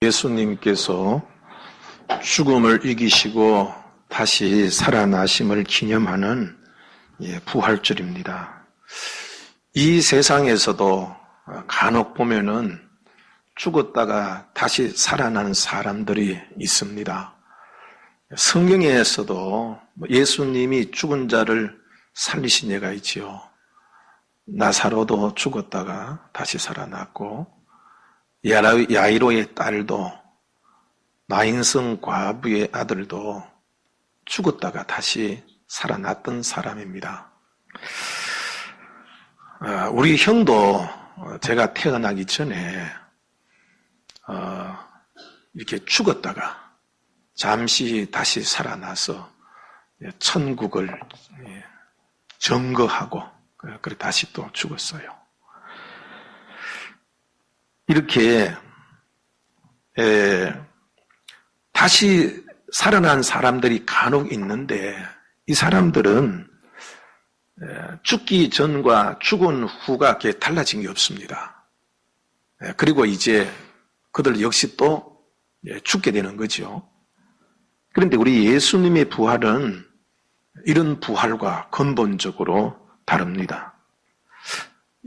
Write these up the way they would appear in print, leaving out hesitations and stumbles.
예수님께서 죽음을 이기시고 다시 살아나심을 기념하는 부활절입니다. 이 세상에서도 간혹 보면은 죽었다가 다시 살아나는 사람들이 있습니다. 성경에서도 예수님이 죽은 자를 살리신 예가 있지요. 나사로도 죽었다가 다시 살아났고, 야이로의 딸도, 나인성 과부의 아들도 죽었다가 다시 살아났던 사람입니다. 우리 형도 제가 태어나기 전에 이렇게 죽었다가 잠시 다시 살아나서 천국을 증거하고 그래 다시 또 죽었어요. 이렇게 다시 살아난 사람들이 간혹 있는데 이 사람들은 죽기 전과 죽은 후가 이렇게 달라진 게 없습니다. 그리고 이제 그들 역시 또 죽게 되는 거죠. 그런데 우리 예수님의 부활은 이런 부활과 근본적으로 다릅니다.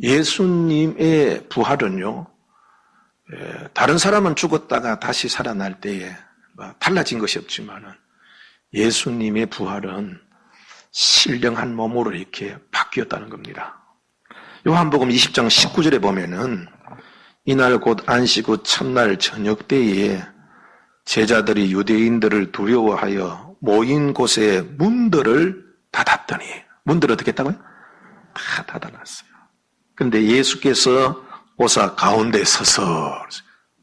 예수님의 부활은요, 다른 사람은 죽었다가 다시 살아날 때에 달라진 것이 없지만은 예수님의 부활은 신령한 몸으로 이렇게 바뀌었다는 겁니다. 요한복음 20장 19절에 보면은 이날 곧 안식 후 첫날 저녁 때에 제자들이 유대인들을 두려워하여 모인 곳에 문들을 닫았더니, 문들을 어떻게 했다고요? 다 닫아놨어요. 그런데 예수께서 오사 가운데 서서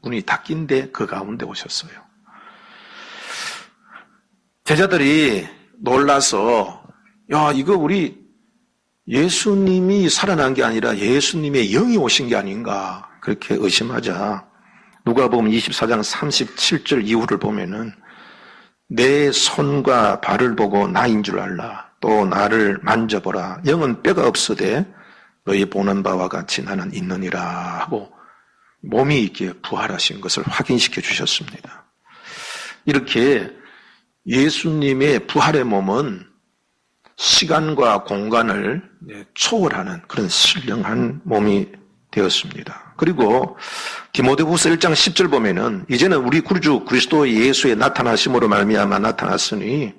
문이 닫긴데 그 가운데 오셨어요. 제자들이 놀라서 야, 이거 우리 예수님이 살아난 게 아니라 예수님의 영이 오신 게 아닌가 그렇게 의심하자 누가복음 24장 37절 이후를 보면은 내 손과 발을 보고 나인 줄 알라. 또 나를 만져보라. 영은 뼈가 없으되 너희 보는 바와 같이 나는 있느니라 하고 몸이 이렇게 부활하신 것을 확인시켜 주셨습니다. 이렇게 예수님의 부활의 몸은 시간과 공간을 초월하는 그런 신령한 몸이 되었습니다. 그리고 디모데후서 1장 10절 보면은 이제는 우리 구주 그리스도 예수의 나타나심으로 말미암아 나타났으니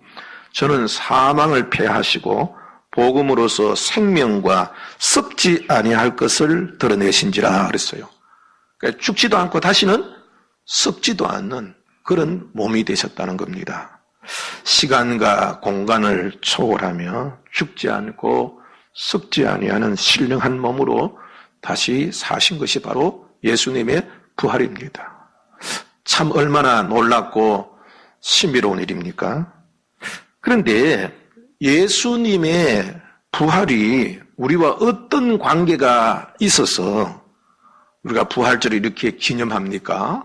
저는 사망을 패하시고 복음으로서 생명과 썩지 아니할 것을 드러내신지라 그랬어요. 그러니까 죽지도 않고 다시는 썩지도 않는 그런 몸이 되셨다는 겁니다. 시간과 공간을 초월하며 죽지 않고 썩지 아니하는 신령한 몸으로 다시 사신 것이 바로 예수님의 부활입니다. 참 얼마나 놀랍고 신비로운 일입니까? 그런데 예수님의 부활이 우리와 어떤 관계가 있어서 우리가 부활절을 이렇게 기념합니까?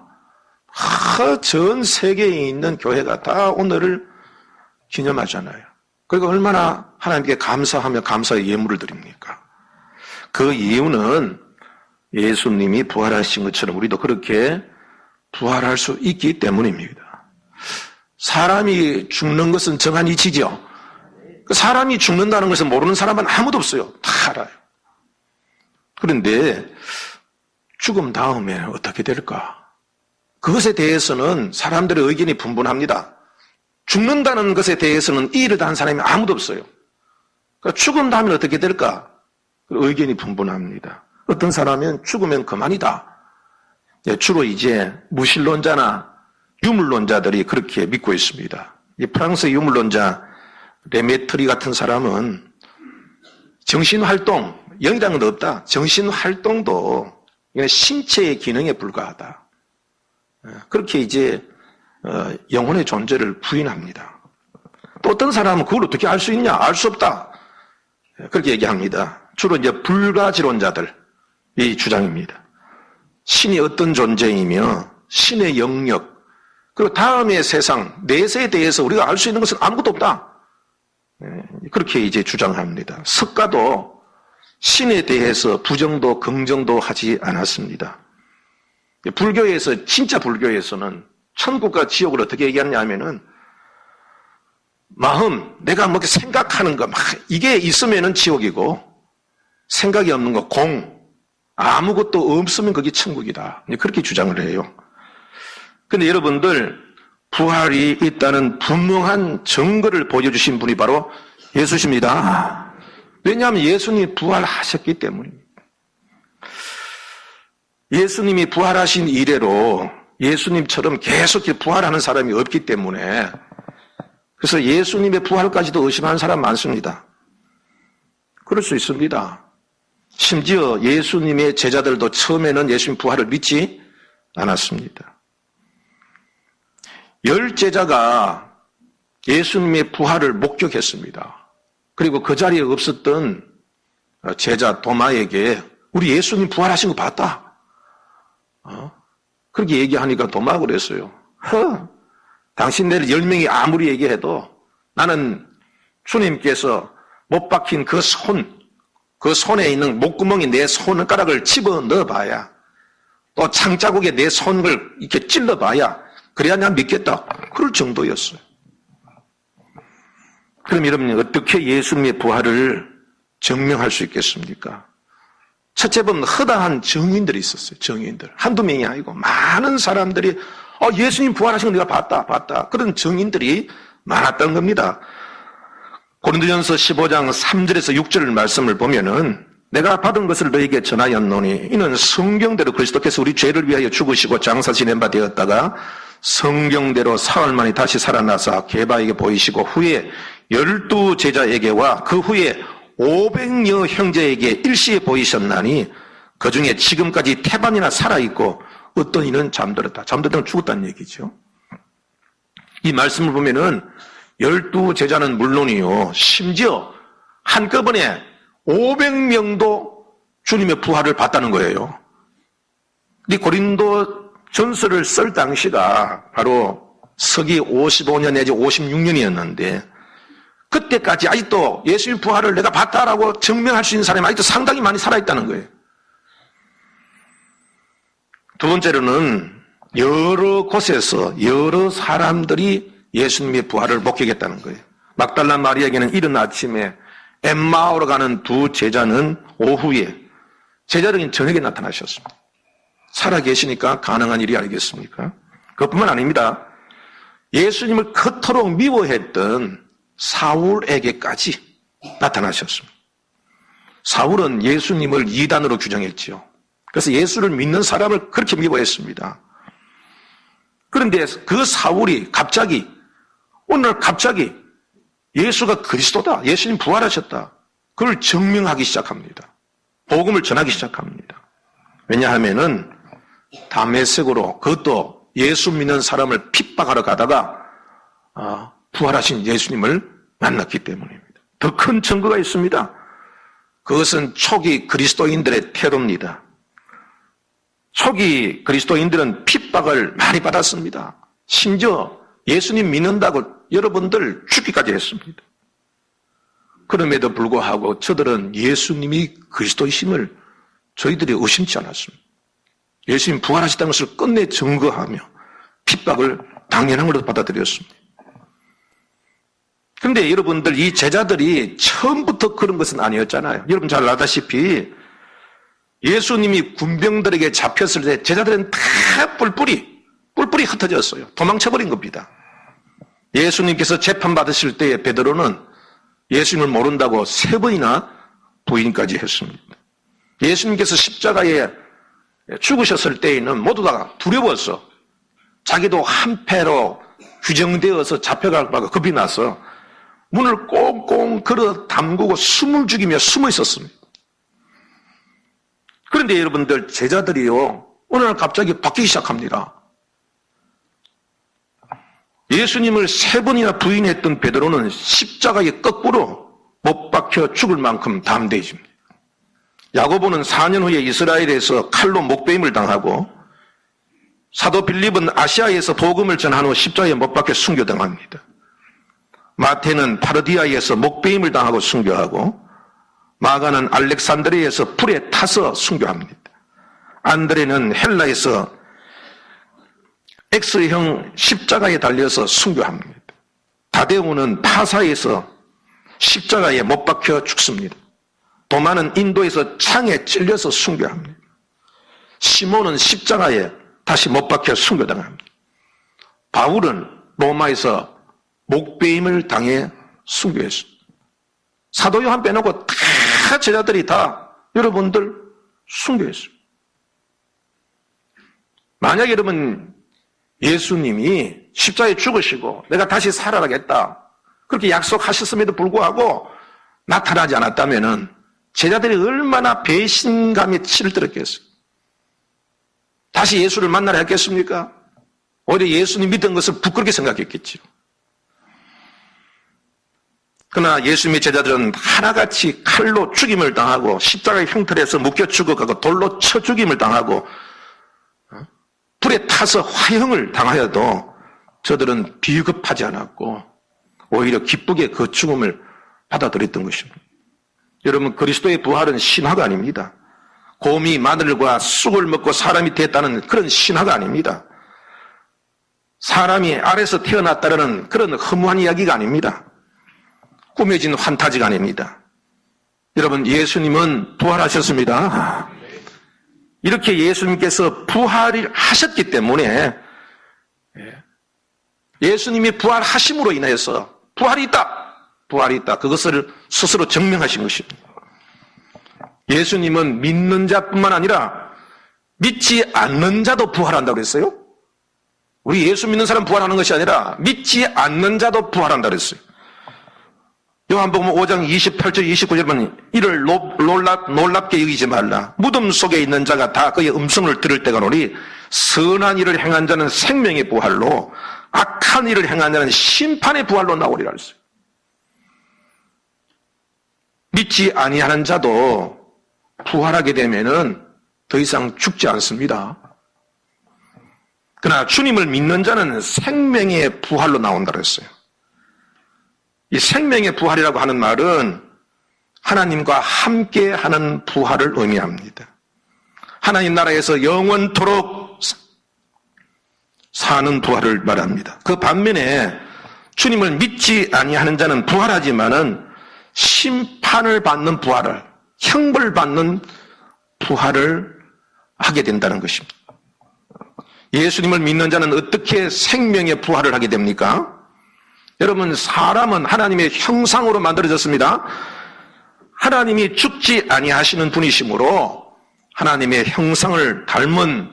전 세계에 있는 교회가 다 오늘을 기념하잖아요. 그러니까 얼마나 하나님께 감사하며 감사의 예물을 드립니까? 그 이유는 예수님이 부활하신 것처럼 우리도 그렇게 부활할 수 있기 때문입니다. 사람이 죽는 것은 정한 이치죠. 사람이 죽는다는 것을 모르는 사람은 아무도 없어요. 다 알아요. 그런데 죽음 다음에 어떻게 될까? 그것에 대해서는 사람들의 의견이 분분합니다. 죽는다는 것에 대해서는 이의를 다한 사람이 아무도 없어요. 그러니까 죽음 다음에 어떻게 될까? 의견이 분분합니다. 어떤 사람은 죽으면 그만이다. 주로 이제 무신론자나 유물론자들이 그렇게 믿고 있습니다. 프랑스 유물론자 레메트리 같은 사람은 정신활동, 영이라는 건 없다. 정신활동도 신체의 기능에 불과하다. 그렇게 이제 영혼의 존재를 부인합니다. 또 어떤 사람은 그걸 어떻게 알 수 있냐? 알 수 없다. 그렇게 얘기합니다. 주로 이제 불가지론자들이 주장입니다. 신이 어떤 존재이며 신의 영역 그리고 다음의 세상 내세에 대해서 우리가 알 수 있는 것은 아무것도 없다. 그렇게 이제 주장합니다. 석가도 신에 대해서 부정도 긍정도 하지 않았습니다. 불교에서, 진짜 불교에서는 천국과 지옥을 어떻게 얘기하느냐 하면은 마음, 내가 뭐 생각하는 거, 이게 있으면은 지옥이고 생각이 없는 거, 공, 아무것도 없으면 그게 천국이다. 그렇게 주장을 해요. 근데 여러분들, 부활이 있다는 분명한 증거를 보여주신 분이 바로 예수십니다. 왜냐하면 예수님이 부활하셨기 때문입니다. 예수님이 부활하신 이래로 예수님처럼 계속 부활하는 사람이 없기 때문에, 그래서 예수님의 부활까지도 의심하는 사람 많습니다. 그럴 수 있습니다. 심지어 예수님의 제자들도 처음에는 예수님 부활을 믿지 않았습니다. 10제자가 예수님의 부활을 목격했습니다. 그리고 그 자리에 없었던 제자 도마에게 우리 예수님 부활하신 거 봤다. 그렇게 얘기하니까 도마가 그랬어요. 당신네들 10명이 아무리 얘기해도 나는 주님께서 못 박힌 그 손에 있는 목구멍에 내 손가락을 집어 넣어봐야, 또 창자국에 내 손을 이렇게 찔러봐야 그래야 난 믿겠다. 그럴 정도였어요. 그럼 여러분, 어떻게 예수님의 부활을 증명할 수 있겠습니까? 첫째 보면 허다한 증인들이 있었어요. 증인들. 한두 명이 아니고 많은 사람들이 예수님 부활하신 거 내가 봤다. 그런 증인들이 많았던 겁니다. 고린도전서 15장 3절에서 6절 말씀을 보면은 내가 받은 것을 너에게 전하였노니 이는 성경대로 그리스도께서 우리 죄를 위하여 죽으시고 장사 지낸 바 되었다가 성경대로 사흘 만에 다시 살아나사 게바에게 보이시고 후에 12제자에게와 그 후에 500여 형제에게 일시에 보이셨나니 그중에 지금까지 태반이나 살아있고 어떤 이는 잠들었다. 잠들다는 죽었다는 얘기죠. 이 말씀을 보면은 12제자는 물론이요, 심지어 한꺼번에 500명도 주님의 부활을 봤다는 거예요. 이 고린도 전서를 쓸 당시가 바로 서기 55년 내지 56년이었는데 그때까지 아직도 예수님 부활을 내가 봤다라고 증명할 수 있는 사람이 아직도 상당히 많이 살아있다는 거예요. 두 번째로는 여러 곳에서 여러 사람들이 예수님의 부활을 목격했다는 거예요. 막달라 마리아에게는 이른 아침에, 엠마오로 가는 두 제자는 오후에, 제자들은 저녁에 나타나셨습니다. 살아계시니까 가능한 일이 아니겠습니까? 그것뿐만 아닙니다. 예수님을 그토록 미워했던 사울에게까지 나타나셨습니다. 사울은 예수님을 이단으로 규정했죠. 그래서 예수를 믿는 사람을 그렇게 미워했습니다. 그런데 그 사울이 오늘 갑자기 예수가 그리스도다, 예수님 부활하셨다, 그걸 증명하기 시작합니다. 복음을 전하기 시작합니다. 왜냐하면은 다메섹으로, 그것도 예수 믿는 사람을 핍박하러 가다가 부활하신 예수님을 만났기 때문입니다. 더 큰 증거가 있습니다. 그것은 초기 그리스도인들의 테러입니다. 초기 그리스도인들은 핍박을 많이 받았습니다. 심지어 예수님 믿는다고 여러분들 죽기까지 했습니다. 그럼에도 불구하고 저들은 예수님이 그리스도이심을 저희들이 의심치 않았습니다. 예수님 부활하셨다는 것을 끝내 증거하며 핍박을 당연한 걸로 받아들였습니다. 그런데 여러분들, 이 제자들이 처음부터 그런 것은 아니었잖아요. 여러분 잘 아다시피 예수님이 군병들에게 잡혔을 때 제자들은 다 뿔뿔이 흩어졌어요. 도망쳐버린 겁니다. 예수님께서 재판받으실 때에 베드로는 예수님을 모른다고 3번이나 부인까지 했습니다. 예수님께서 십자가에 죽으셨을 때에는 모두 다 두려워서 자기도 한패로 규정되어서 잡혀갈까 겁이 나서 문을 꽁꽁 걸어 담그고 숨을 죽이며 숨어 있었습니다. 그런데 여러분들, 제자들이요, 어느 날 갑자기 바뀌기 시작합니다. 예수님을 3번이나 부인했던 베드로는 십자가에 거꾸로 못 박혀 죽을 만큼 담대해집니다. 야고보는 4년 후에 이스라엘에서 칼로 목베임을 당하고, 사도 빌립은 아시아에서 복음을 전한 후 십자가에 못 박혀 순교당합니다. 마태는 파르디아에서 목베임을 당하고 순교하고, 마가는 알렉산드리아에서 불에 타서 순교합니다. 안드레는 헬라에서 X형 십자가에 달려서 순교합니다. 다데오는 파사에서 십자가에 못 박혀 죽습니다. 도마는 인도에서 창에 찔려서 순교합니다. 시몬은 십자가에 다시 못 박혀 순교당합니다. 바울은 로마에서 목베임을 당해 순교했습니다. 사도 요한 빼놓고 다 제자들이 다 여러분들 순교했습니다. 만약 여러분 예수님이 십자가에 죽으시고 내가 다시 살아나겠다 그렇게 약속하셨음에도 불구하고 나타나지 않았다면 제자들이 얼마나 배신감에 치를 들었겠어요. 다시 예수를 만나려 했겠습니까? 오히려 예수님 믿은 것을 부끄럽게 생각했겠죠. 그러나 예수님의 제자들은 하나같이 칼로 죽임을 당하고 십자가의 형틀에서 묶여 죽어가고 돌로 쳐 죽임을 당하고 불에 타서 화형을 당하여도 저들은 비겁하지 않았고 오히려 기쁘게 그 죽음을 받아들였던 것입니다. 여러분, 그리스도의 부활은 신화가 아닙니다. 곰이 마늘과 쑥을 먹고 사람이 됐다는 그런 신화가 아닙니다. 사람이 아래서 태어났다는 그런 허무한 이야기가 아닙니다. 꾸며진 환타지가 아닙니다. 여러분, 예수님은 부활하셨습니다. 이렇게 예수님께서 부활을 하셨기 때문에 예수님이 부활하심으로 인해서 부활이 있다. 그것을 스스로 증명하신 것입니다. 예수님은 믿는 자뿐만 아니라 믿지 않는 자도 부활한다고 그랬어요. 우리 예수 믿는 사람 부활하는 것이 아니라 믿지 않는 자도 부활한다고 그랬어요. 요한복음 5장 28절 29절은 이를 놀랍게 여기지 말라. 무덤 속에 있는 자가 다 그의 음성을 들을 때가 오니 선한 일을 행한 자는 생명의 부활로 악한 일을 행한 자는 심판의 부활로 나오리라 했어요. 믿지 아니하는 자도 부활하게 되면은 더 이상 죽지 않습니다. 그러나 주님을 믿는 자는 생명의 부활로 나온다고 했어요. 이 생명의 부활이라고 하는 말은 하나님과 함께하는 부활을 의미합니다. 하나님 나라에서 영원토록 사는 부활을 말합니다. 그 반면에 주님을 믿지 아니하는 자는 부활하지만은 심판을 받는 부활을, 형벌받는 부활을 하게 된다는 것입니다. 예수님을 믿는 자는 어떻게 생명의 부활을 하게 됩니까? 여러분, 사람은 하나님의 형상으로 만들어졌습니다. 하나님이 죽지 아니하시는 분이시므로 하나님의 형상을 닮은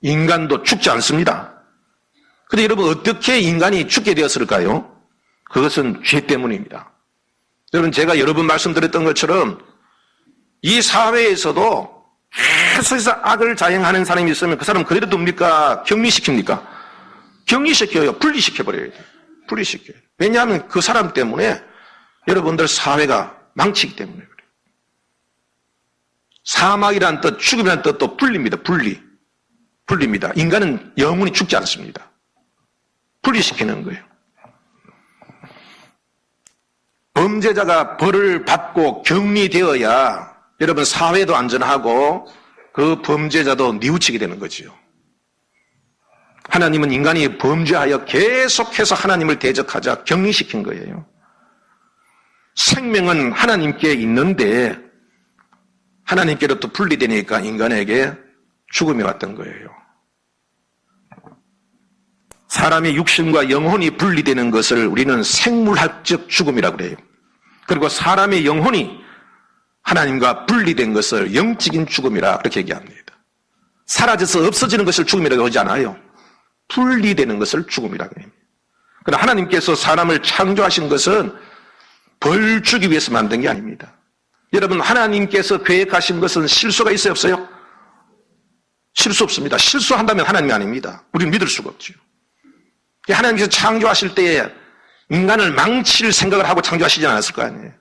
인간도 죽지 않습니다. 그런데 여러분, 어떻게 인간이 죽게 되었을까요? 그것은 죄 때문입니다. 여러분, 제가 여러 번 말씀드렸던 것처럼 이 사회에서도 계속해서 악을 자행하는 사람이 있으면 그 사람 그대로 둡니까? 격리시킵니까? 격리시켜요. 분리시켜버려요. 분리시켜요. 왜냐하면 그 사람 때문에 여러분들 사회가 망치기 때문에 그래요. 사막이란 뜻, 죽음이란 뜻도 분리입니다. 분리입니다. 인간은 영원히 죽지 않습니다. 분리시키는 거예요. 범죄자가 벌을 받고 격리되어야 여러분 사회도 안전하고 그 범죄자도 뉘우치게 되는 거지요. 하나님은 인간이 범죄하여 계속해서 하나님을 대적하자 격리시킨 거예요. 생명은 하나님께 있는데 하나님께로부터 분리되니까 인간에게 죽음이 왔던 거예요. 사람의 육신과 영혼이 분리되는 것을 우리는 생물학적 죽음이라고 그래요. 그리고 사람의 영혼이 하나님과 분리된 것을 영적인 죽음이라 그렇게 얘기합니다. 사라져서 없어지는 것을 죽음이라고 하지 않아요. 분리되는 것을 죽음이라고 합니다. 그러나 하나님께서 사람을 창조하신 것은 벌 주기 위해서 만든 게 아닙니다. 여러분, 하나님께서 계획하신 것은 실수가 있어요, 없어요? 실수 없습니다. 실수한다면 하나님이 아닙니다. 우리는 믿을 수가 없죠. 하나님께서 창조하실 때에 인간을 망칠 생각을 하고 창조하시지 않았을 거 아니에요.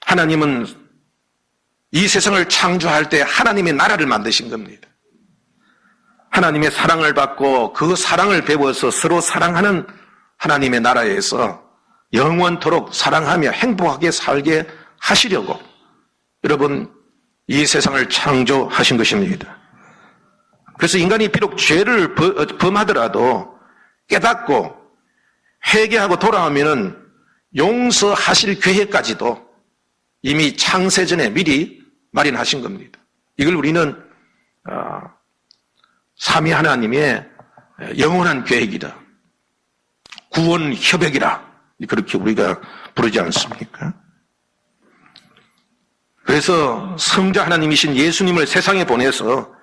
하나님은 이 세상을 창조할 때 하나님의 나라를 만드신 겁니다. 하나님의 사랑을 받고 그 사랑을 배워서 서로 사랑하는 하나님의 나라에서 영원토록 사랑하며 행복하게 살게 하시려고 여러분 이 세상을 창조하신 것입니다. 그래서 인간이 비록 죄를 범하더라도 깨닫고 회개하고 돌아오면은 용서하실 계획까지도 이미 창세전에 미리 마련하신 겁니다. 이걸 우리는 삼위 하나님의 영원한 계획이다. 구원 협약이라 그렇게 우리가 부르지 않습니까? 그래서 성자 하나님이신 예수님을 세상에 보내서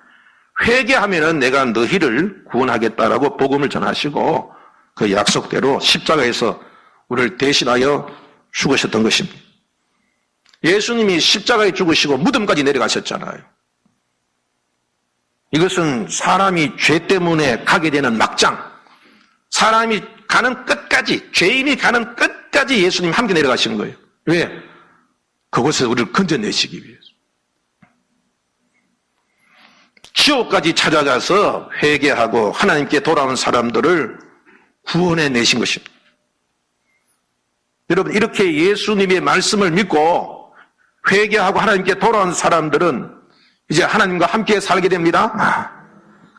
회개하면은 내가 너희를 구원하겠다라고 복음을 전하시고 그 약속대로 십자가에서 우리를 대신하여 죽으셨던 것입니다. 예수님이 십자가에 죽으시고 무덤까지 내려가셨잖아요. 이것은 사람이 죄 때문에 가게 되는 막장, 사람이 가는 끝까지, 죄인이 가는 끝까지 예수님이 함께 내려가신 거예요. 왜? 그곳에서 우리를 건져내시기 위해서. 지옥까지 찾아가서 회개하고 하나님께 돌아오는 사람들을 구원해 내신 것입니다. 여러분, 이렇게 예수님의 말씀을 믿고 회개하고 하나님께 돌아온 사람들은 이제 하나님과 함께 살게 됩니다.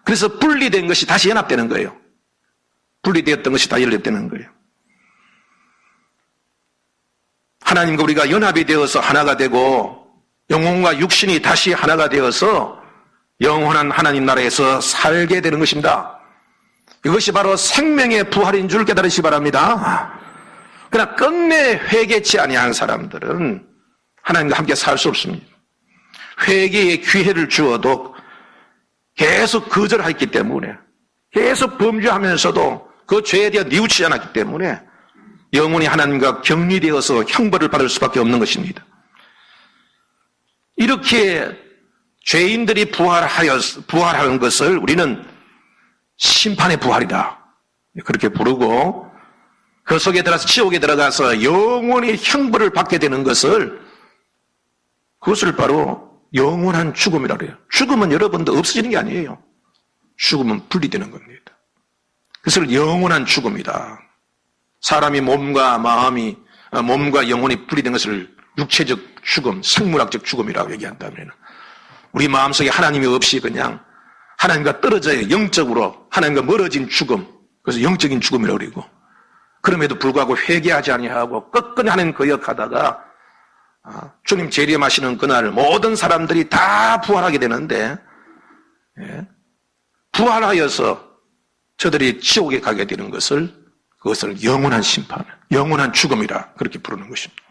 그래서 분리된 것이 다시 연합되는 거예요. 분리되었던 것이 다 연합되는 거예요. 하나님과 우리가 연합이 되어서 하나가 되고 영혼과 육신이 다시 하나가 되어서 영원한 하나님 나라에서 살게 되는 것입니다. 이것이 바로 생명의 부활인 줄 깨달으시기 바랍니다. 그러나 끝내 회개치 아니한 사람들은 하나님과 함께 살 수 없습니다. 회개의 기회를 주어도 계속 거절했기 때문에, 계속 범죄하면서도 그 죄에 대해 뉘우치지 않았기 때문에 영원히 하나님과 격리되어서 형벌을 받을 수밖에 없는 것입니다. 이렇게 죄인들이 부활하는 것을 우리는 심판의 부활이다, 그렇게 부르고, 그 속에 들어가서 지옥에 들어가서 영원히 형벌을 받게 되는 것을, 그것을 바로 영원한 죽음이라고 해요. 죽음은 여러분도 없어지는 게 아니에요. 죽음은 분리되는 겁니다. 그것을 영원한 죽음이다. 사람이 몸과 영혼이 분리된 것을 육체적 죽음, 생물학적 죽음이라고 얘기한다면, 우리 마음속에 하나님이 없이 그냥 하나님과 떨어져야 영적으로 하나님과 멀어진 죽음, 그래서 영적인 죽음이라고 그러고, 그럼에도 불구하고 회개하지 아니하고 끝끝내 하나님 거역하다가 주님 재림하시는 그날 모든 사람들이 다 부활하게 되는데, 부활하여서 저들이 지옥에 가게 되는 그것을 영원한 심판, 영원한 죽음이라 그렇게 부르는 것입니다.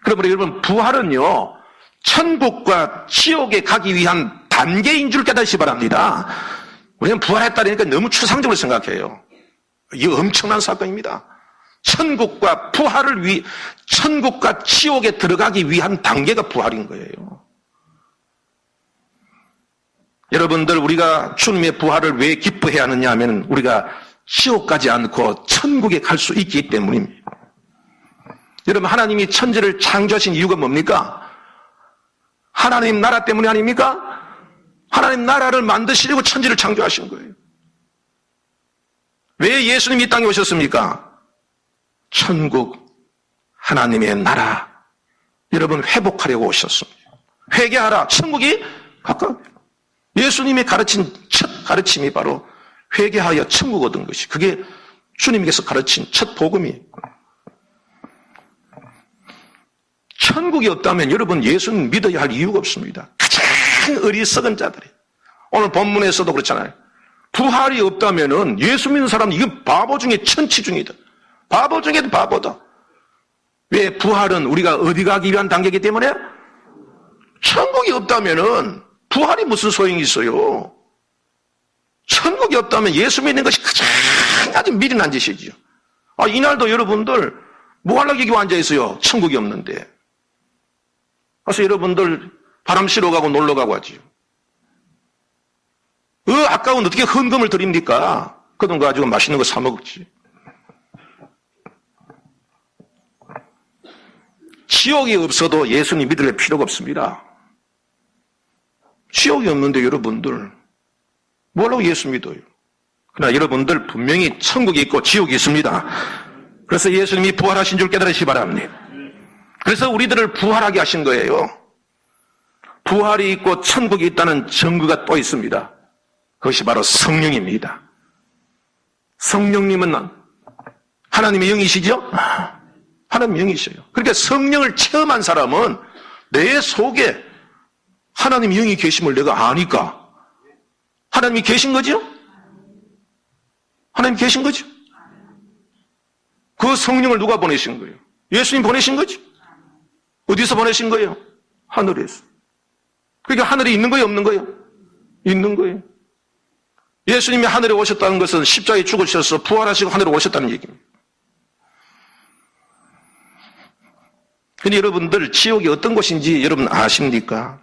그러므로 여러분, 부활은요, 천국과 지옥에 가기 위한 단계인 줄 깨닫으시기 바랍니다. 왜냐하면 부활했다니까 너무 추상적으로 생각해요. 이게 엄청난 사건입니다. 천국과 지옥에 들어가기 위한 단계가 부활인 거예요. 여러분들, 우리가 주님의 부활을 왜 기뻐해야 하느냐 하면 우리가 지옥 가지 않고 천국에 갈 수 있기 때문입니다. 여러분, 하나님이 천지를 창조하신 이유가 뭡니까? 하나님 나라 때문이 아닙니까? 하나님 나라를 만드시려고 천지를 창조하신 거예요. 왜 예수님이 이 땅에 오셨습니까? 천국, 하나님의 나라, 여러분 회복하려고 오셨습니다. 회개하라, 천국이 가까워. 예수님이 가르친 첫 가르침이 바로 회개하여 천국 얻은 것이, 그게 주님께서 가르친 첫 복음이에요. 천국이 없다면 여러분 예수는 믿어야 할 이유가 없습니다. 가장 어리석은 자들이, 오늘 본문에서도 그렇잖아요. 부활이 없다면은 예수 믿는 사람은 이건 바보 중에 천치 중이다. 바보 중에도 바보다. 왜? 부활은 우리가 어디 가기 위한 단계이기 때문에. 천국이 없다면은 부활이 무슨 소용이 있어요? 천국이 없다면 예수 믿는 것이 가장 아주 미련한 짓이죠. 이날도 여러분들 뭐 하려고 여기 앉아 있어요? 천국이 없는데. 그래서 여러분들 바람 쐬러 가고 놀러 가고 하지요. 아까운 어떻게 헌금을 드립니까? 그 돈 가지고 맛있는 거 사 먹지. 지옥이 없어도 예수님 믿을 필요가 없습니다. 지옥이 없는데 여러분들 뭐라고 예수 믿어요? 그러나 여러분들 분명히 천국이 있고 지옥이 있습니다. 그래서 예수님이 부활하신 줄 깨달으시기 바랍니다. 그래서 우리들을 부활하게 하신 거예요. 부활이 있고 천국이 있다는 증거가 또 있습니다. 그것이 바로 성령입니다. 성령님은 하나님의 영이시죠? 하나님의 영이셔요. 그러니까 성령을 체험한 사람은 내 속에 하나님의 영이 계심을 내가 아니까 하나님이 계신 거죠? 하나님 계신 거죠? 그 성령을 누가 보내신 거예요? 예수님 보내신 거죠? 어디서 보내신 거예요? 하늘에서. 그러니까 하늘에 있는 거예요? 없는 거예요? 있는 거예요. 예수님이 하늘에 오셨다는 것은 십자가에 죽으셔서 부활하시고 하늘에 오셨다는 얘기입니다. 근데 여러분들 지옥이 어떤 곳인지 여러분 아십니까?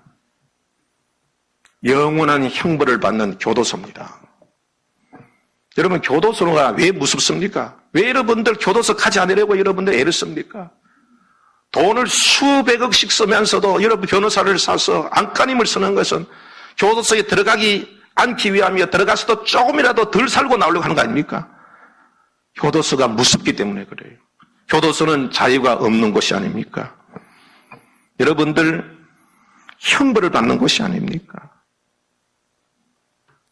영원한 형벌을 받는 교도소입니다. 여러분 교도소가 왜 무섭습니까? 왜 여러분들 교도소 가지 않으려고 여러분들 애를 씁니까? 돈을 수백억씩 쓰면서도 여러분 변호사를 사서 안간힘을 쓰는 것은 교도소에 들어가기 않기 위함이며 들어가서도 조금이라도 덜 살고 나오려고 하는 거 아닙니까? 교도소가 무섭기 때문에 그래요. 교도소는 자유가 없는 곳이 아닙니까? 여러분들 형벌을 받는 곳이 아닙니까?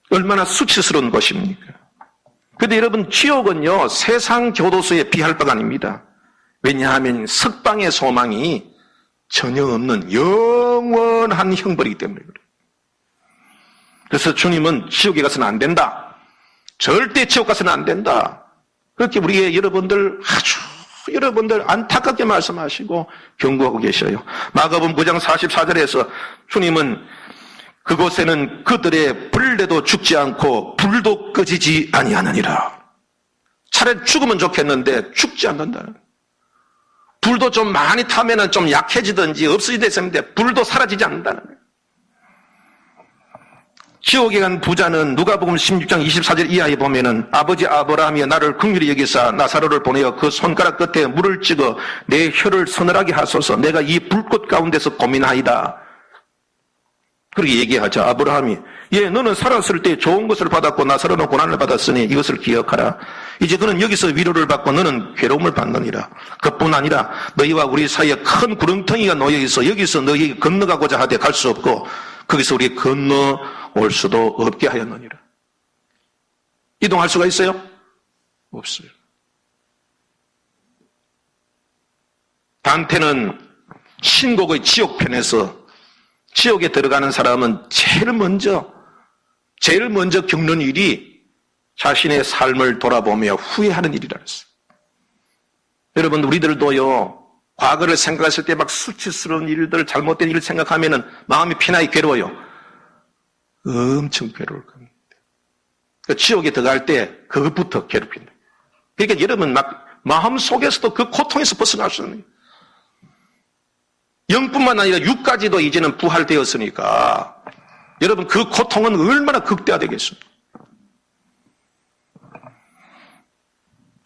얼마나 수치스러운 곳입니까? 그런데 여러분 지옥은요 세상 교도소에 비할 바가 아닙니다. 왜냐하면 석방의 소망이 전혀 없는 영원한 형벌이기 때문에 그래요. 그래서 주님은 지옥에 가서는 안 된다. 절대 지옥 가서는 안 된다. 그렇게 우리의 여러분들 아주 여러분들 안타깝게 말씀하시고 경고하고 계셔요. 마가복음 9장 44절에서 주님은 그곳에는 그들의 벌레도 죽지 않고 불도 꺼지지 아니하느니라. 차라리 죽으면 좋겠는데 죽지 않는다. 불도 좀 많이 타면은 좀 약해지든지 없어지겠는데 불도 사라지지 않는다는 거예요. 지옥에 간 부자는 누가복음 16장 24절 이하에 보면은 아버지 아브라함이 나를 긍휼히 여기사 나사로를 보내어 그 손가락 끝에 물을 찍어 내 혀를 서늘하게 하소서 내가 이 불꽃 가운데서 고민하이다. 그렇게 얘기하죠. 아브라함이 너는 살았을 때 좋은 것을 받았고 나사로는 고난을 받았으니 이것을 기억하라. 이제 그는 여기서 위로를 받고 너는 괴로움을 받느니라. 그뿐 아니라 너희와 우리 사이에 큰 구렁텅이가 놓여 있어 여기서 너희 건너가고자 하되 갈 수 없고 거기서 우리 건너올 수도 없게 하였느니라. 이동할 수가 있어요? 없어요. 단테는 신곡의 지옥편에서 지옥에 들어가는 사람은 제일 먼저 겪는 일이 자신의 삶을 돌아보며 후회하는 일이라 했어요. 여러분 우리들도요 과거를 생각했을 때 막 수치스러운 일들 잘못된 일을 생각하면은 마음이 피나게 괴로워요. 엄청 괴로울 겁니다. 그러니까 지옥에 들어갈 때 그것부터 괴롭힌다. 그러니까 여러분 막 마음 속에서도 그 고통에서 벗어날 수 없는 거예요. 영뿐만 아니라 육까지도 이제는 부활되었으니까 여러분 그 고통은 얼마나 극대화되겠습니까?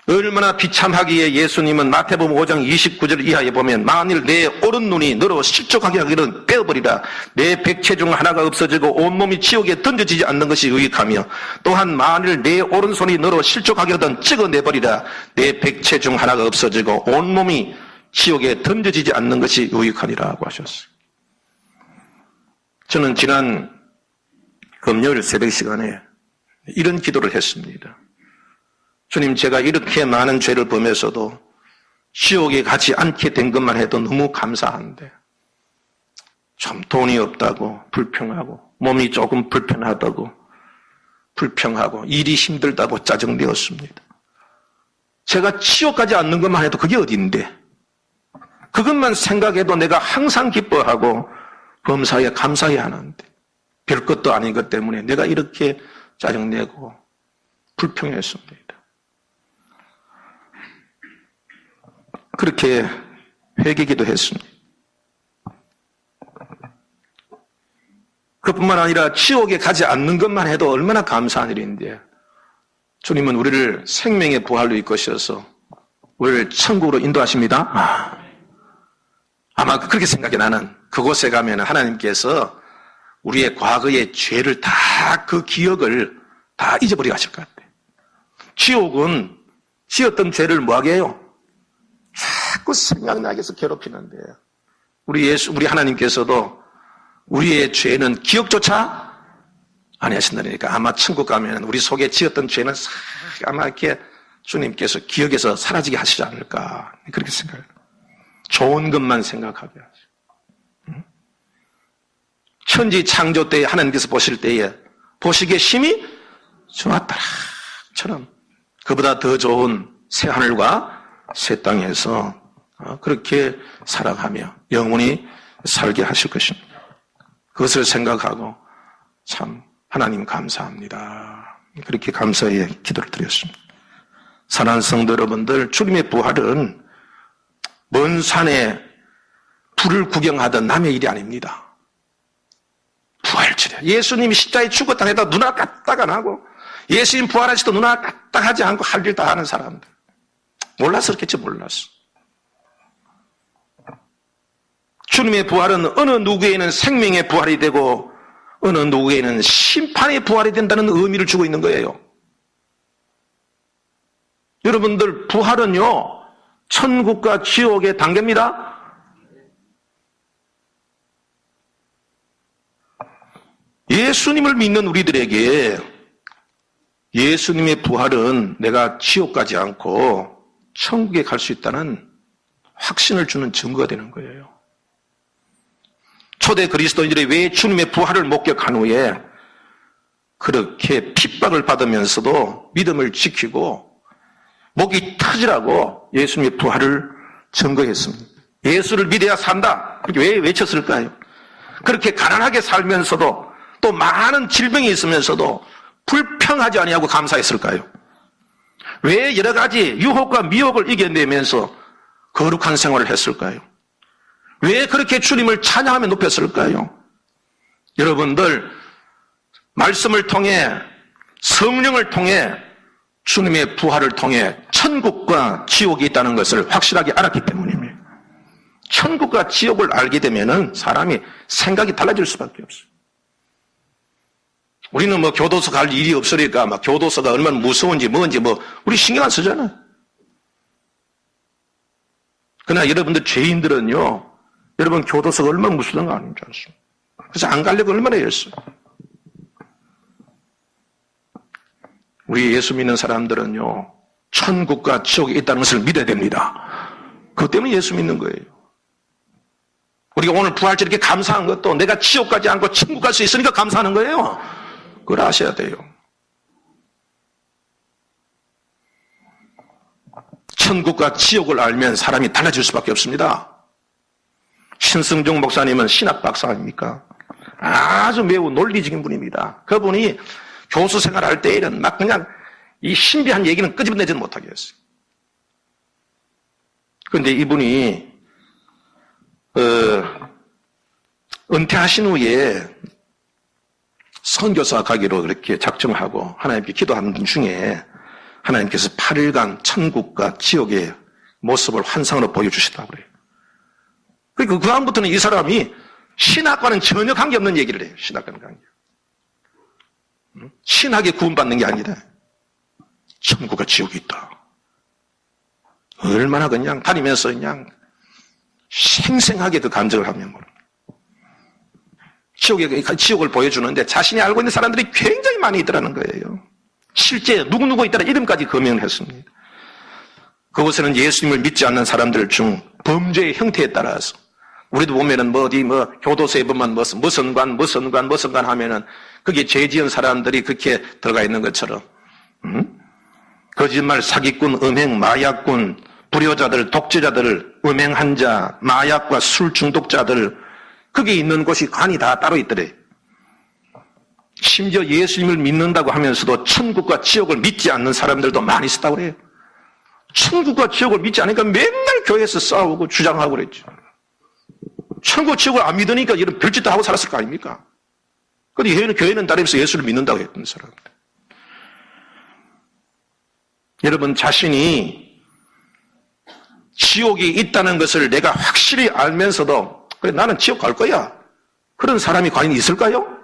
얼마나 비참하기에 예수님은 마태복음 5장 29절 이하에 보면 만일 내 오른 눈이 너로 실족하게 하기는 빼어버리라. 내 백체 중 하나가 없어지고 온몸이 지옥에 던져지지 않는 것이 유익하며 또한 만일 내 오른손이 너로 실족하게 하든 찍어내버리라. 내 백체 중 하나가 없어지고 온몸이 지옥에 던져지지 않는 것이 유익하니라고 하셨어요. 저는 지난 금요일 새벽 시간에 이런 기도를 했습니다. 주님, 제가 이렇게 많은 죄를 범해서도 지옥에 가지 않게 된 것만 해도 너무 감사한데 참 돈이 없다고 불평하고 몸이 조금 불편하다고 불평하고 일이 힘들다고 짜증내었습니다. 제가 지옥 가지 않는 것만 해도 그게 어딘데 그것만 생각해도 내가 항상 기뻐하고 범사에 감사해야 하는데 별것도 아닌 것 때문에 내가 이렇게 짜증내고 불평했습니다. 그렇게 회개기도 했습니다. 그뿐만 아니라 지옥에 가지 않는 것만 해도 얼마나 감사한 일인데 주님은 우리를 생명의 부활로 이끄셔서 우리를 천국으로 인도하십니다. 아마 그렇게 생각해. 나는 그곳에 가면 하나님께서 우리의 과거의 죄를 다 그 기억을 다 잊어버리고 하실 것 같아요. 지옥은 지었던 죄를 뭐하게 해요? 자꾸 생각나게 해서 괴롭히는데요. 우리 하나님께서도 우리의 죄는 기억조차 아니하신다니까 아마 천국 가면 우리 속에 지었던 죄는 싹 아마 이렇게 주님께서 기억에서 사라지게 하시지 않을까 그렇게 생각해요. 좋은 것만 생각하게 하시고 천지 창조 때에 하나님께서 보실 때에 보시기에 심히 좋았더라처럼 그보다 더 좋은 새 하늘과 새 땅에서 그렇게 살아가며 영원히 살게 하실 것입니다. 그것을 생각하고 참 하나님 감사합니다. 그렇게 감사의 기도를 드렸습니다. 사랑하는 성도 여러분들, 주님의 부활은 먼 산에 불을 구경하던 남의 일이 아닙니다. 부활절이야. 예수님이 십자가에 죽었다 해도 눈알 까딱 안 하고 예수님 부활하시도 눈알 까딱 하지 않고 할 일 다 하는 사람들. 몰라서 그렇겠지 몰랐어. 주님의 부활은 어느 누구에는 생명의 부활이 되고 어느 누구에는 심판의 부활이 된다는 의미를 주고 있는 거예요. 여러분들 부활은요 천국과 지옥의 단계입니다. 예수님을 믿는 우리들에게 예수님의 부활은 내가 지옥 가지 않고 천국에 갈 수 있다는 확신을 주는 증거가 되는 거예요. 초대 그리스도인들이 왜 주님의 부활을 목격한 후에 그렇게 핍박을 받으면서도 믿음을 지키고 목이 터지라고 예수님의 부활을 증거했습니다. 예수를 믿어야 산다. 왜 외쳤을까요? 그렇게 가난하게 살면서도 또 많은 질병이 있으면서도 불평하지 아니하고 감사했을까요? 왜 여러 가지 유혹과 미혹을 이겨내면서 거룩한 생활을 했을까요? 왜 그렇게 주님을 찬양하며 높였을까요? 여러분들 말씀을 통해 성령을 통해 주님의 부활을 통해 천국과 지옥이 있다는 것을 확실하게 알았기 때문입니다. 천국과 지옥을 알게 되면은 사람이 생각이 달라질 수밖에 없어요. 우리는 뭐 교도소 갈 일이 없으니까 막 교도소가 얼마나 무서운지 뭔지 우리 신경 안 쓰잖아요. 그러나 여러분들 죄인들은요, 여러분 교도소가 얼마나 무서운 거 아닌지 아십니까? 그래서 안 가려고 얼마나 애쓰요. 우리 예수 믿는 사람들은요, 천국과 지옥이 있다는 것을 믿어야 됩니다. 그것 때문에 예수 믿는 거예요. 우리가 오늘 부활절 이렇게 감사한 것도 내가 지옥 가지 않고 천국 갈 수 있으니까 감사하는 거예요. 그걸 아셔야 돼요. 천국과 지옥을 알면 사람이 달라질 수밖에 없습니다. 신승종 목사님은 신학 박사 아닙니까? 아주 매우 논리적인 분입니다. 그분이 교수 생활할 때에는 막 그냥 이 신비한 얘기는 끄집어내지는 못하게 했어요. 그런데 이분이 은퇴하신 후에 선교사 가기로 그렇게 작정하고 하나님께 기도하는 중에 하나님께서 8일간 천국과 지옥의 모습을 환상으로 보여주시다고 그래요. 그러니까 그 다음부터는 이 사람이 신학과는 전혀 관계없는 얘기를 해요. 신학과는 관계. 신학에 구원받는 게 아니라 천국과 지옥이 있다. 얼마나 그냥 다니면서 그냥 생생하게 그 감정을 하면 모릅니다. 지옥을 보여주는데 자신이 알고 있는 사람들이 굉장히 많이 있더라는 거예요. 실제 누구누구 있다는 이름까지 거명을 했습니다. 그곳에는 예수님을 믿지 않는 사람들 중 범죄의 형태에 따라서 우리도 보면은 교도소에 보면 무슨 관 하면은 그게 죄 지은 사람들이 그렇게 들어가 있는 것처럼 거짓말, 사기꾼, 음행, 마약꾼, 불효자들, 독재자들, 음행한 자, 마약과 술 중독자들 거기에 있는 곳이 관이 다 따로 있더래. 심지어 예수님을 믿는다고 하면서도 천국과 지옥을 믿지 않는 사람들도 많이 있었다고 그래요. 천국과 지옥을 믿지 않으니까 맨날 교회에서 싸우고 주장하고 그랬죠. 천국, 지옥을 안 믿으니까 이런 별짓도 하고 살았을 거 아닙니까? 그런데 교회는 다니면서 예수를 믿는다고 했던 사람들. 여러분 자신이 지옥이 있다는 것을 내가 확실히 알면서도 그래 나는 지옥 갈 거야. 그런 사람이 과연 있을까요?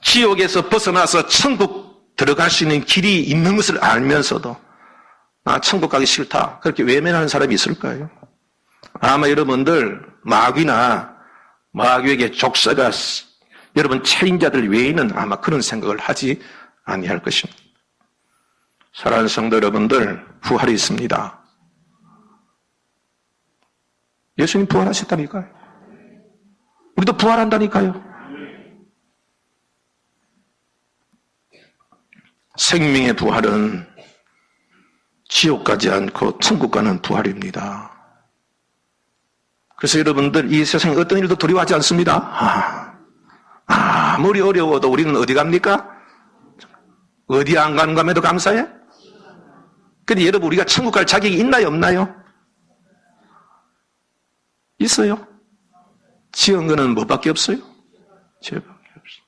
지옥에서 벗어나서 천국 들어갈 수 있는 길이 있는 것을 알면서도 나 천국 가기 싫다. 그렇게 외면하는 사람이 있을까요? 아마 여러분들 마귀나 마귀에게 족쇄가 여러분 책임자들 외에는 아마 그런 생각을 하지 아니할 것입니다. 사랑하는 성도 여러분들, 부활이 있습니다. 예수님 부활하셨다니까요. 우리도 부활한다니까요. 생명의 부활은 지옥 가지 않고 천국 가는 부활입니다. 그래서 여러분들 이 세상에 어떤 일도 두려워하지 않습니다. 아무리 어려워도 우리는 어디 갑니까? 어디 안 가는 감에도 감사해? 근데 여러분 우리가 천국 갈 자격이 있나요 없나요? 있어요. 지은 거는 뭐밖에 없어요? 죄밖에 없어요.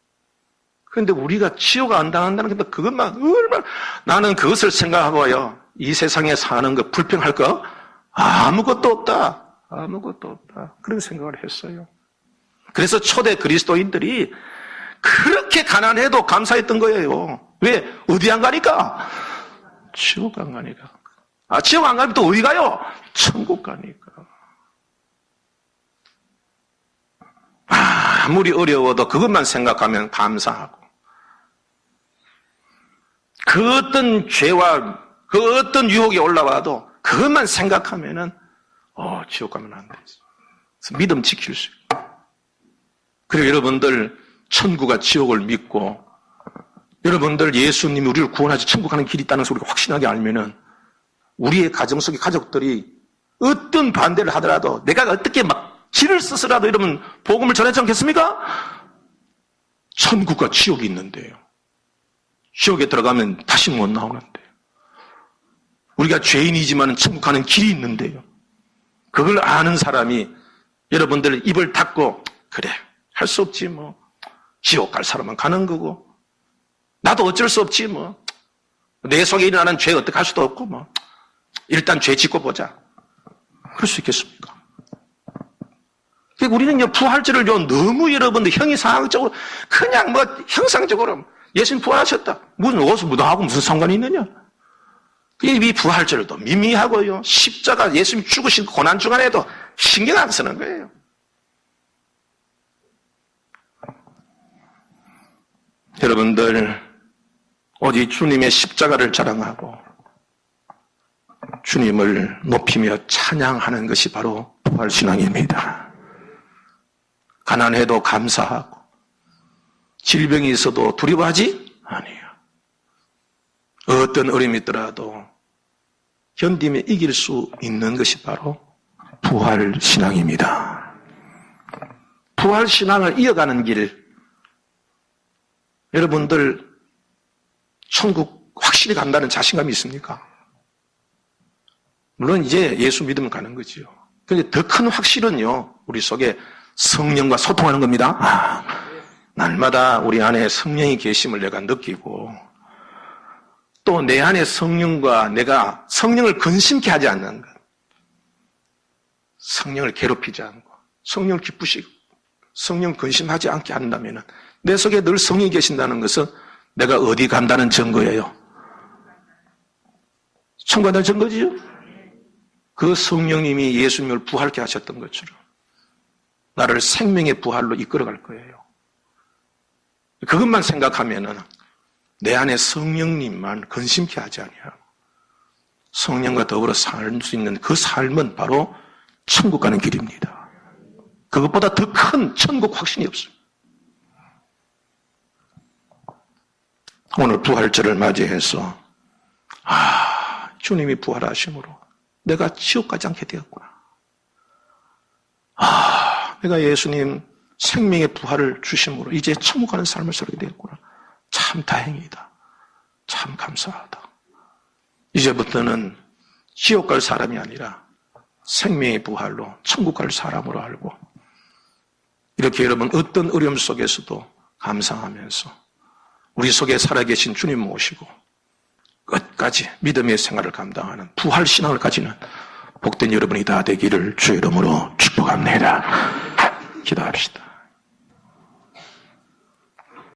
그런데 우리가 지옥 안 당한다는 게 그것만 얼마나 나는 그것을 생각하고요. 이 세상에 사는 거 불평할 거 아무것도 없다. 아무것도 없다. 그런 생각을 했어요. 그래서 초대 그리스도인들이 그렇게 가난해도 감사했던 거예요. 왜? 어디 안 가니까? 지옥 안 가니까. 지옥 안 가면 또 어디 가요? 천국 가니까. 아무리 어려워도 그것만 생각하면 감사하고 그 어떤 죄와 그 어떤 유혹이 올라와도 그것만 생각하면은 지옥 가면 안 되지. 그래서 믿음 지킬 수 있고. 그리고 여러분들 천국과 지옥을 믿고 여러분들 예수님이 우리를 구원하셔서 천국 가는 길이 있다는 소리가 확신하게 알면은 우리의 가정 속의 가족들이 어떤 반대를 하더라도 내가 어떻게 막 길을 쓰서라도 여러분 복음을 전하지 않겠습니까? 천국과 지옥이 있는데요. 지옥에 들어가면 다시 못 나오는데요. 우리가 죄인이지만 천국 가는 길이 있는데요. 그걸 아는 사람이 여러분들 입을 닫고 그래 할 수 없지 뭐 지옥 갈 사람은 가는 거고 나도 어쩔 수 없지 뭐 내 속에 일어나는 죄 어떻게 할 수도 없고 뭐 일단 죄 짓고 보자 그럴 수 있겠습니까? 그러니까 우리는 부활절을 너무 여러분들 형이상학적으로 그냥 뭐 형상적으로 예수님 부활하셨다 무슨 옷을 묻어하고 무슨 상관이 있느냐? 이 부활절도 미미하고요 십자가 예수님 죽으신 고난 주간에도 신경 안 쓰는 거예요. 여러분들 오직 주님의 십자가를 자랑하고 주님을 높이며 찬양하는 것이 바로 부활신앙입니다. 가난해도 감사하고 질병이 있어도 두려워하지 아니에요. 어떤 어려움이 있더라도 견디며 이길 수 있는 것이 바로 부활신앙입니다. 부활신앙을 이어가는 길 여러분들 천국 확실히 간다는 자신감이 있습니까? 물론 이제 예수 믿으면 가는 거지요. 그런데 더 큰 확실은요 우리 속에 성령과 소통하는 겁니다. 날마다 우리 안에 성령이 계심을 내가 느끼고 또 내 안에 성령과 내가 성령을 근심케 하지 않는 것 성령을 괴롭히지 않고 성령을 기쁘시고 성령 근심하지 않게 한다면 내 속에 늘 성령이 계신다는 것은 내가 어디 간다는 증거예요. 천국 간다는 증거지요. 그 성령님이 예수님을 부활케 하셨던 것처럼 나를 생명의 부활로 이끌어갈 거예요. 그것만 생각하면은 내 안에 성령님만 근심케 하지 아니하고 성령과 더불어 살 수 있는 그 삶은 바로 천국 가는 길입니다. 그것보다 더 큰 천국 확신이 없습니다. 오늘 부활절을 맞이해서 주님이 부활하심으로 내가 지옥 가지 않게 되었구나. 내가 예수님 생명의 부활을 주심으로 이제 천국 가는 삶을 살게 되었구나. 참 다행이다. 참 감사하다. 이제부터는 지옥 갈 사람이 아니라 생명의 부활로 천국 갈 사람으로 알고 이렇게 여러분 어떤 어려움 속에서도 감사하면서 우리 속에 살아계신 주님 모시고 끝까지 믿음의 생활을 감당하는 부활 신앙을 가지는 복된 여러분이 다 되기를 주의 이름으로 축복합니다. 기도합시다.